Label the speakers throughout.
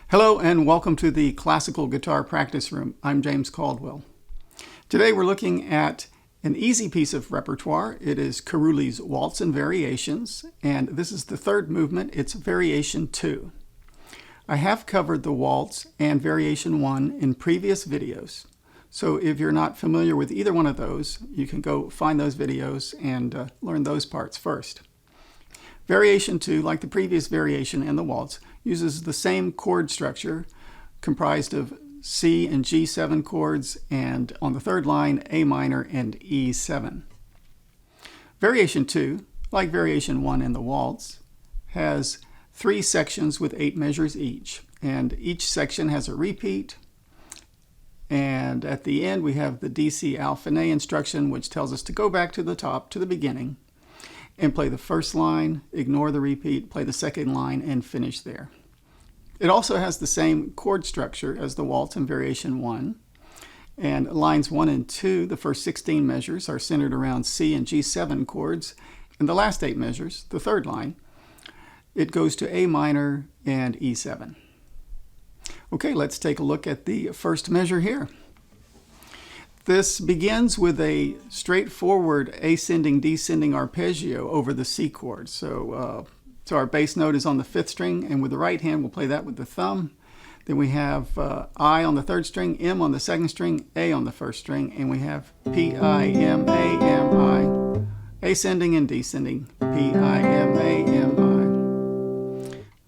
Speaker 1: Hello and welcome to the Classical Guitar Practice Room. I'm James Caldwell. Today we're looking at an easy piece of repertoire. It is Carulli's Waltz and Variations, and this is the third movement. It's Variation 2. I have covered the Waltz and Variation 1 in previous videos. So if you're not familiar with either one of those, you can go find those videos and learn those parts first. Variation 2, like the previous variation and the waltz, uses the same chord structure comprised of C and G7 chords, and on the third line, A minor and E7. Variation 2, like Variation 1 and the waltz, has 3 sections with 8 measures each, and each section has a repeat. And at the end, we have the DC Alphané instruction, which tells us to go back to the top, to the beginning, and play the first line, ignore the repeat, play the second line, and finish there. It also has the same chord structure as the waltz in Variation 1. And lines 1 and 2, the first 16 measures, are centered around C and G7 chords. And the last 8 measures, the third line, it goes to A minor and E7. Okay, let's take a look at the first measure here. This begins with a straightforward ascending-descending arpeggio over the C chord. So our bass note is on the 5th string, and with the right hand we'll play that with the thumb. Then we have I on the 3rd string, M on the 2nd string, A on the 1st string, and we have P, I, M, A, M, I. Ascending and descending, P, I, M, A, M, I.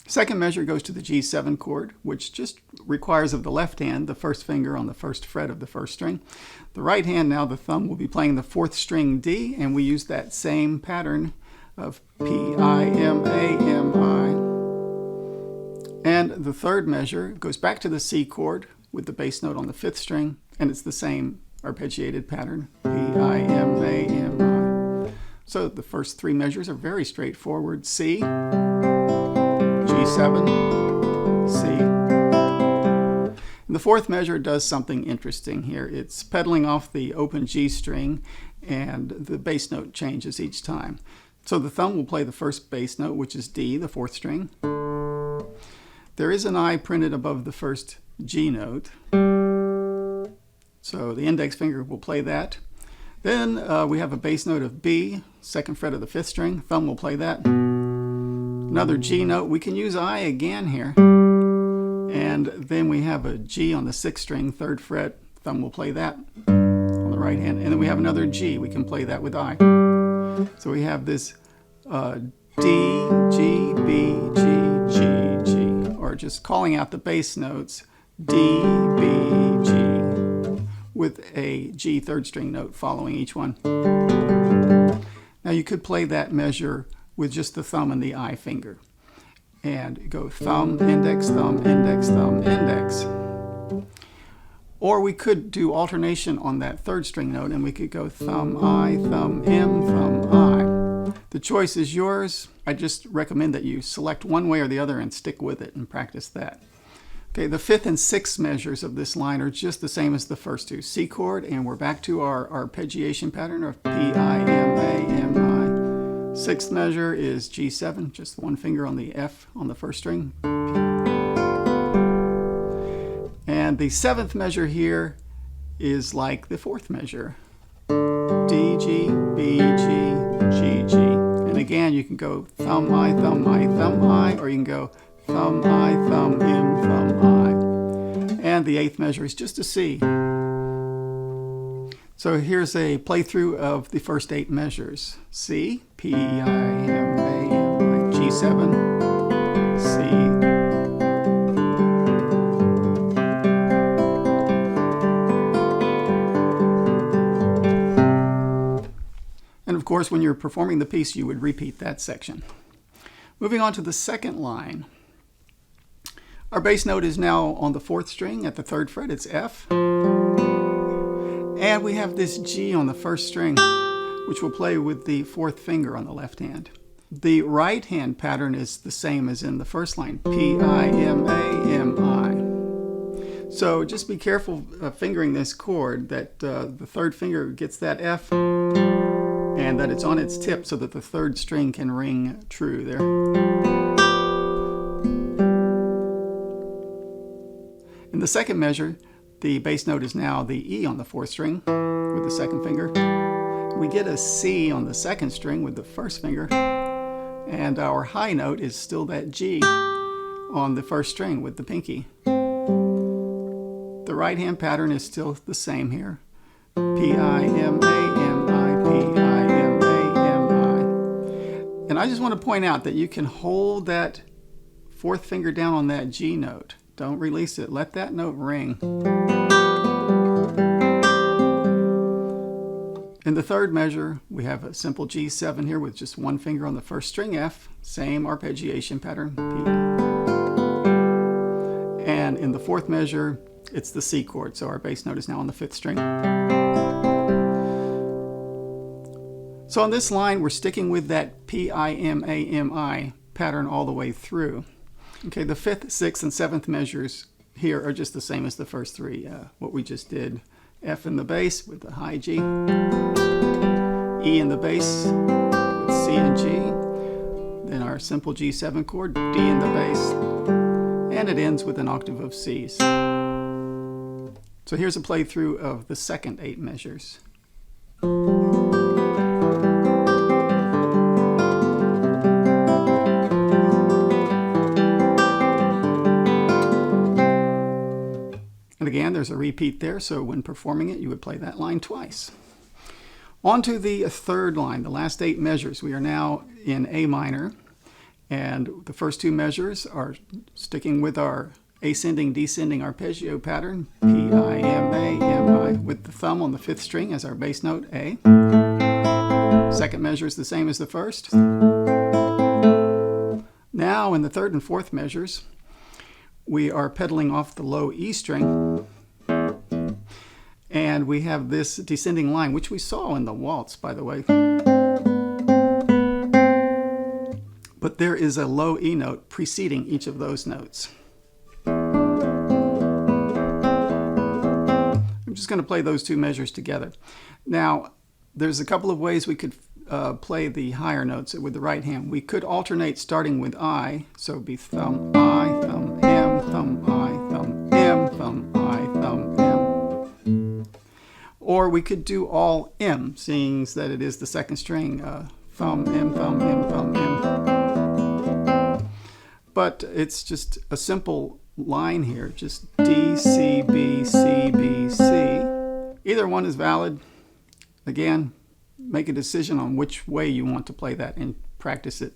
Speaker 1: Second measure goes to the G7 chord, which just requires of the left hand the first finger on the 1st fret of the 1st string. The right hand, now the thumb, will be playing the 4th string D, and we use that same pattern of P, I, M, A, M, I. And the third measure goes back to the C chord with the bass note on the 5th string, and it's the same arpeggiated pattern, P, I, M, A, M, I. So the first 3 measures are very straightforward. C, G7, C. And the 4th measure does something interesting here. It's pedaling off the open G string, and the bass note changes each time. So the thumb will play the first bass note, which is D, the 4th string. There is an I printed above the first G note, so the index finger will play that. Then we have a bass note of B, 2nd fret of the 5th string. Thumb will play that. Another G note. We can use I again here. And then we have a G on the 6th string, 3rd fret. Thumb will play that on the right hand. And then we have another G. We can play that with I. So we have this D, G, B, G, G, G. Or just calling out the bass notes, D, B, G, with a G 3rd string note following each one. Now you could play that measure with just the thumb and the I finger. And go thumb, index, thumb, index, thumb, index. Or we could do alternation on that 3rd string note, and we could go thumb, I, thumb, M, thumb, I. The choice is yours. I just recommend that you select one way or the other and stick with it and practice that. Okay, the 5th and 6th measures of this line are just the same as the first 2. C chord, and we're back to our arpeggiation pattern of P, I, M, A, M, I. 6th measure is G7, just one finger on the F on the 1st string. And the 7th measure here is like the 4th measure. D, G, B, G, G, G. And again, you can go thumb, I, thumb, I, thumb, I, or you can go thumb, I, thumb, M, thumb, I. And the 8th measure is just a C. So here's a playthrough of the first 8 measures. C, P, I, M, A, M, I, G7, C. And of course, when you're performing the piece, you would repeat that section. Moving on to the second line. Our bass note is now on the 4th string at the 3rd fret. It's F. And we have this G on the 1st string, which we'll play with the 4th finger on the left hand. The right hand pattern is the same as in the first line, P, I, M, A, M, I. So just be careful fingering this chord that the 3rd finger gets that F and that it's on its tip so that the 3rd string can ring true there. second measure, the bass note is now the E on the 4th string with the second finger. We get a C on the 2nd string with the 1st finger. And our high note is still that G on the 1st string with the pinky. The right hand pattern is still the same here. P-I-M-A-M-I, P-I-M-A-M-I. And I just want to point out that you can hold that 4th finger down on that G note. Don't release it. Let that note ring. In the 3rd measure, we have a simple G7 here with just 1 finger on the 1st string F, same arpeggiation pattern, P. And in the 4th measure, it's the C chord, so our bass note is now on the 5th string. So on this line, we're sticking with that P-I-M-A-M-I pattern all the way through. Okay, the 5th, 6th, and 7th measures here are just the same as the first 3, what we just did. F in the bass with the high G, E in the bass with C and G, then our simple G7 chord, D in the bass, and it ends with an octave of C's. So here's a playthrough of the second 8 measures. And again, there's a repeat there, so when performing it, you would play that line twice. On to the 3rd line, the last 8 measures. We are now in A minor, and the first 2 measures are sticking with our ascending, descending arpeggio pattern, P-I-M-A-M-I, with the thumb on the 5th string as our bass note, A. Second measure is the same as the first. Now in the 3rd and 4th measures, we are pedaling off the low E string, and we have this descending line, which we saw in the waltz, by the way. But there is a low E note preceding each of those notes. I'm just going to play those 2 measures together. Now, there's a couple of ways we could play the higher notes with the right hand. We could alternate starting with I, so it would be thumb, I, thumb, M, thumb, I, thumb, M, thumb, I, thumb, M. Or we could do all M, seeing that it is the 2nd string, thumb, M, thumb, M, thumb, M. But it's just a simple line here, just D, C, B, C, B, C. Either one is valid. Again, make a decision on which way you want to play that and practice it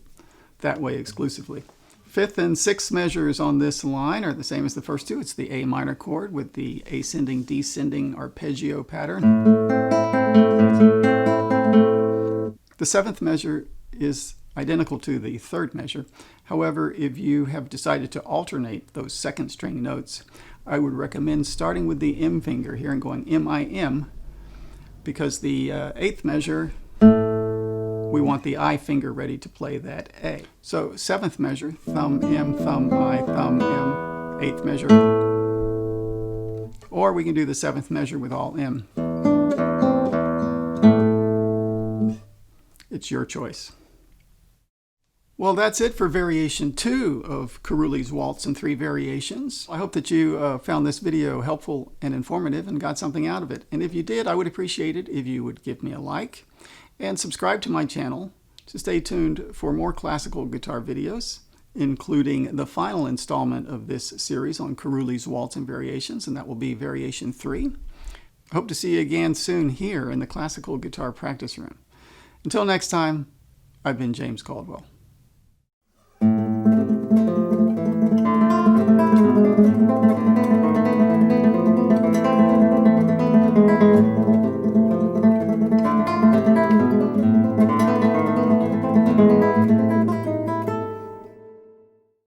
Speaker 1: that way exclusively. 5th and 6th measures on this line are the same as the first 2. It's the A minor chord with the ascending, descending arpeggio pattern. The 7th measure is identical to the 3rd measure. However, if you have decided to alternate those 2nd string notes, I would recommend starting with the M finger here and going M-I-M, because the 8th measure, we want the I finger ready to play that A. So 7th measure, thumb, M, thumb, I, thumb, M, 8th measure. Or we can do the 7th measure with all M. It's your choice. Well, that's it for variation 2 of Carulli's Waltz in 3 variations. I hope that you found this video helpful and informative and got something out of it. And if you did, I would appreciate it if you would give me a like and subscribe to my channel to stay tuned for more classical guitar videos, including the final installment of this series on Carulli's Waltz and variations, and that will be variation 3. I hope to see you again soon here in the Classical Guitar Practice Room. Until next time, I've been James Caldwell.